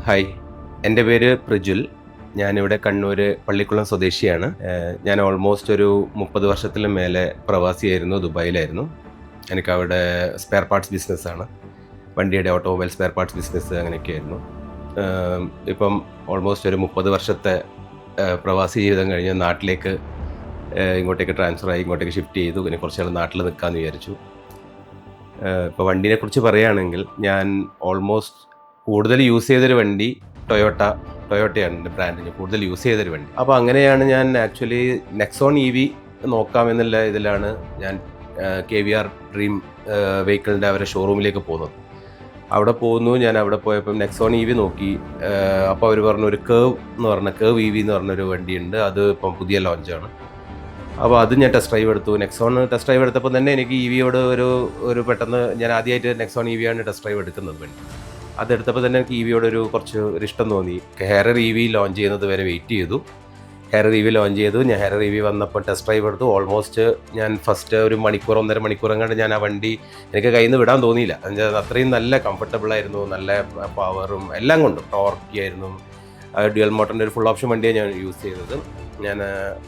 Hi, എൻ്റെ പേര് പ്രജുൽ. ഞാനിവിടെ കണ്ണൂർ പള്ളിക്കുളം സ്വദേശിയാണ്. ഞാൻ ഓൾമോസ്റ്റ് ഒരു 30 വർഷത്തിലും മേലെ പ്രവാസിയായിരുന്നു, ദുബായിലായിരുന്നു. എനിക്കവിടെ സ്പെയർ പാർട്സ് ബിസിനസ്സാണ്, വണ്ടിയുടെ ഓട്ടോമൊബൈൽ സ്പെയർ പാർട്സ് ബിസിനസ് അങ്ങനെയൊക്കെയായിരുന്നു. ഇപ്പം ഓൾമോസ്റ്റ് ഒരു 30 വർഷത്തെ പ്രവാസി ജീവിതം കഴിഞ്ഞ് നാട്ടിലേക്ക് ഇങ്ങോട്ടേക്ക് ട്രാൻസ്ഫറായി, ഇങ്ങോട്ടേക്ക് ഷിഫ്റ്റ് ചെയ്തു. പിന്നെ കുറച്ച് നാൾ നാട്ടിൽ നിൽക്കാമെന്ന് വിചാരിച്ചു. ഇപ്പോൾ വണ്ടീനെക്കുറിച്ച് പറയുകയാണെങ്കിൽ, ഞാൻ ഓൾമോസ്റ്റ് കൂടുതൽ യൂസ് ചെയ്തൊരു വണ്ടി ടൊയോട്ടയാണ് എൻ്റെ ബ്രാൻഡിന് കൂടുതൽ യൂസ് ചെയ്തൊരു വണ്ടി. അപ്പോൾ അങ്ങനെയാണ് ഞാൻ ആക്ച്വലി നെക്സോൺ EV നോക്കാമെന്നുള്ള ഇതിലാണ് ഞാൻ KVR ഡ്രീം വെഹിക്കിളിൻ്റെ അവരുടെ ഷോറൂമിലേക്ക് പോകുന്നത്. അവിടെ പോകുന്നു. ഞാൻ അവിടെ പോയപ്പം നെക്സോൺ EV നോക്കി. അപ്പോൾ അവർ പറഞ്ഞു ഒരു കേവ് EV എന്ന് പറഞ്ഞൊരു വണ്ടിയുണ്ട്, അത് ഇപ്പം പുതിയ ലോഞ്ചാണ്. അപ്പോൾ അത് ഞാൻ ടെസ്റ്റ് ഡ്രൈവ് എടുത്തു. നെക്സോൺ ടെസ്റ്റ് ഡ്രൈവ് എടുത്തപ്പോൾ തന്നെ എനിക്ക് EVയോട് ഒരു പെട്ടെന്ന്, ഞാൻ ആദ്യമായിട്ട് നെക്സോൺ EV ആണ് ടെസ്റ്റ് ഡ്രൈവ് എടുക്കുന്നത് വണ്ടി. അതെടുത്തപ്പോൾ തന്നെ എനിക്ക് EVയോട് കുറച്ച് ഇഷ്ടം തോന്നി. ഹെയറർ EV ലോഞ്ച് ചെയ്യുന്നത് വരെ വെയിറ്റ് ചെയ്തു. ഹെയറർ EV ലോഞ്ച് ചെയ്തു. ഞാൻ ഹെയറർ EV വന്നപ്പോൾ ടെസ്റ്റ് ഡ്രൈവ് എടുത്തു. ഓൾമോസ്റ്റ് ഞാൻ ഫസ്റ്റ് ഒരു മണിക്കൂർ, 1.5 മണിക്കൂർ കണ്ട് ഞാൻ ആ വണ്ടി എനിക്ക് കയ്യിൽ നിന്ന് വിടാൻ തോന്നിയില്ല. അത്രയും നല്ല കംഫർട്ടബിളായിരുന്നു, നല്ല പവറും എല്ലാം കൊണ്ടും ടോർക്കിയായിരുന്നു. ഡ്യുവൽ മോട്ടറിൻ്റെ ഒരു ഫുൾ ഓപ്ഷൻ വണ്ടിയാണ് ഞാൻ യൂസ് ചെയ്തത്.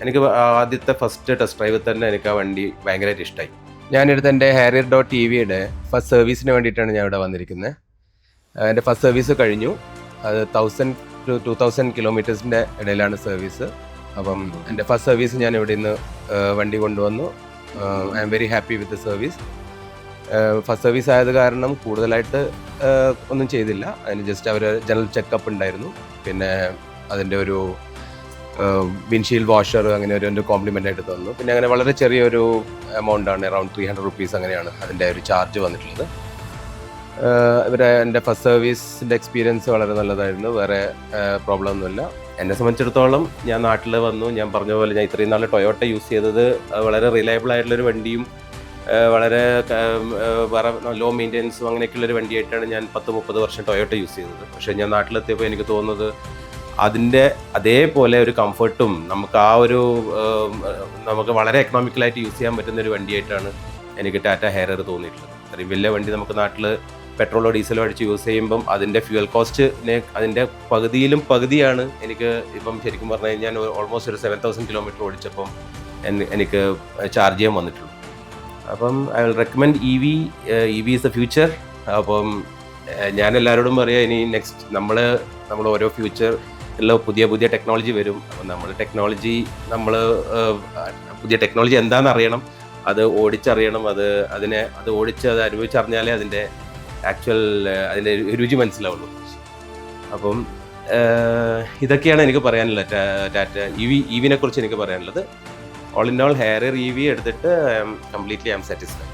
എനിക്ക് ആദ്യത്തെ ഫസ്റ്റ് ടെസ്റ്റ് ഡ്രൈവിൽ തന്നെ എനിക്ക് ആ വണ്ടി ഭയങ്കരമായിട്ട് ഇഷ്ടമായി. ഞാനെടുത്ത് എൻ്റെ harrier.evയുടെ ഫസ്റ്റ് സർവീസിന് വേണ്ടിയിട്ടാണ് ഞാൻ ഇവിടെ വന്നിരിക്കുന്നത്. എൻ്റെ ഫസ്റ്റ് സർവീസ് കഴിഞ്ഞു. അത് 1000 to 2000 കിലോമീറ്റേഴ്സിൻ്റെ ഇടയിലാണ് സർവീസ്. അപ്പം എൻ്റെ ഫസ്റ്റ് സർവീസ് ഞാൻ ഇവിടെ നിന്ന് വണ്ടി കൊണ്ടുവന്നു. I am very happy with the service. First service ആയത് കാരണം കൂടുതലായിട്ട് ഒന്നും ചെയ്തില്ല. അതിന് ജസ്റ്റ് അവർ ജനറൽ ചെക്കപ്പ് ഉണ്ടായിരുന്നു. പിന്നെ അതിൻ്റെ ഒരു വിൻഷീൽഡ് വാഷർ അങ്ങനെ ഒരു കോംപ്ലിമെൻ്റ് ആയിട്ട് തന്നു. പിന്നെ അങ്ങനെ വളരെ ചെറിയൊരു എമൗണ്ടാണ്, അറൗണ്ട് 300 റുപ്പീസ് അങ്ങനെയാണ് അതിൻ്റെ ഒരു ചാർജ് വന്നിട്ടുള്ളത്. എൻ്റെ ഫസ്റ്റ് സർവീസിൻ്റെ എക്സ്പീരിയൻസ് വളരെ നല്ലതായിരുന്നു. വേറെ പ്രോബ്ലം ഒന്നുമില്ല. എന്നെ സംബന്ധിച്ചിടത്തോളം ഞാൻ നാട്ടിൽ വന്നു. ഞാൻ പറഞ്ഞ പോലെ ഞാൻ ഇത്രയും നാൾ ടൊയോട്ട യൂസ് ചെയ്തത് വളരെ റിലയബിൾ ആയിട്ടുള്ളൊരു വണ്ടിയും വളരെ വേറെ ലോ മെയിൻ്റെനൻസും അങ്ങനെയൊക്കെയുള്ളൊരു വണ്ടിയായിട്ടാണ് ഞാൻ 10-30 വർഷം ടൊയോട്ട യൂസ് ചെയ്തത്. പക്ഷേ ഞാൻ നാട്ടിലെത്തിയപ്പോൾ എനിക്ക് തോന്നുന്നത് അതിൻ്റെ അതേപോലെ ഒരു കംഫർട്ടും നമുക്ക് വളരെ എക്കണോമിക്കലായിട്ട് യൂസ് ചെയ്യാൻ പറ്റുന്നൊരു വണ്ടിയായിട്ടാണ് എനിക്ക് ടാറ്റ ഹെയറർ തോന്നിയിട്ടുള്ളത്. അത്രയും വലിയ വണ്ടി നമുക്ക് നാട്ടിൽ പെട്രോളോ ഡീസലോ അടിച്ച് യൂസ് ചെയ്യുമ്പം അതിൻ്റെ ഫ്യൂവൽ കോസ്റ്റിനെ അതിൻ്റെ പകുതിയാണ് എനിക്ക് ഇപ്പം ശരിക്കും പറഞ്ഞു കഴിഞ്ഞാൽ ഓൾമോസ്റ്റ് ഒരു 7000 കിലോമീറ്റർ ഓടിച്ചപ്പം എനിക്ക് ചാർജ് ചെയ്യാൻ വന്നിട്ടുള്ളൂ. അപ്പം I will recommend EV is the future. അപ്പം ഞാൻ എല്ലാവരോടും പറയാം, ഇനി നെക്സ്റ്റ് നമ്മൾ ഓരോ ഫ്യൂച്ചറിൽ പുതിയ ടെക്നോളജി വരും. അപ്പം പുതിയ ടെക്നോളജി എന്താണെന്ന് അറിയണം, അത് ഓടിച്ചറിയണം. അത് അനുഭവിച്ചറിഞ്ഞാലേ അതിൻ്റെ രുചി മനസ്സിലാവുള്ളൂ. അപ്പം ഇതൊക്കെയാണ് എനിക്ക് പറയാനുള്ളത്. ടാറ്റ EVനെ കുറിച്ച് എനിക്ക് പറയാനുള്ളത്. ഓൾ ഇൻ ഓൾ ഹെയറർ EV എടുത്തിട്ട് ഐ ആം സാറ്റിസ്ഫൈഡ്.